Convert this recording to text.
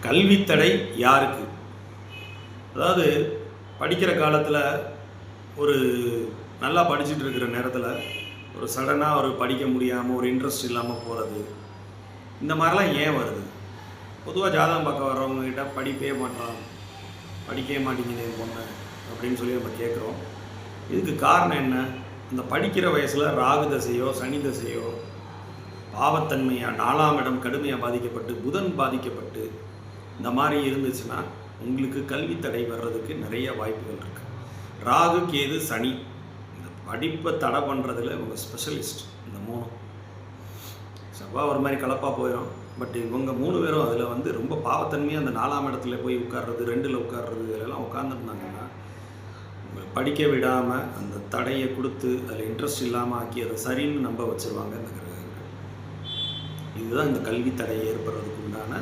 கல்வித்தடை யாருக்கு? அதாவது படிக்கிற காலத்தில் ஒரு நல்லா படிச்சுட்டு இருக்கிற நேரத்தில் ஒரு சடனாக ஒரு படிக்க முடியாமல் ஒரு இன்ட்ரெஸ்ட் இல்லாமல் போகிறது, இந்த மாதிரிலாம் ஏன் வருது? பொதுவாக ஜாதகம் பார்க்க வர்றவங்ககிட்ட படிக்கவே மாட்டேங்குது என் பொண்ணு அப்படின்னு சொல்லி நம்ம கேட்குறோம். இதுக்கு காரணம் என்ன? அந்த படிக்கிற வயசில் ராகு தசையோ சனி தசையோ பாவத்தன்மையாக 4ஆம் இடம் கடுமையாக பாதிக்கப்பட்டு புதன் பாதிக்கப்பட்டு இந்த மாதிரி இருந்துச்சுன்னா உங்களுக்கு கல்வி தடை வர்றதுக்கு நிறைய வாய்ப்புகள் இருக்குது. ராகு கேது சனி இந்த படிப்பை தடை பண்ணுறதுல இவங்க ஸ்பெஷலிஸ்ட். இந்த 3 செவ்வாய் ஒரு மாதிரி கலப்பாக போயிடும். பட் இவங்க 3 பேரும் அதில் ரொம்ப பாவத்தன்மையாக அந்த 4ஆம் இடத்துல போய் உட்கார்றது, 2ல் உட்கார்றது, இதெல்லாம் உட்கார்ந்துருந்தாங்கன்னா படிக்க விடாமல் அந்த தடையை கொடுத்து அதில் இன்ட்ரெஸ்ட் இல்லாமல் ஆக்கி அதை சரின்னு நம்ப வச்சுருவாங்க இந்த கிரகங்கள். இதுதான் இந்த கல்வி தடை ஏற்படுறதுக்கு உண்டான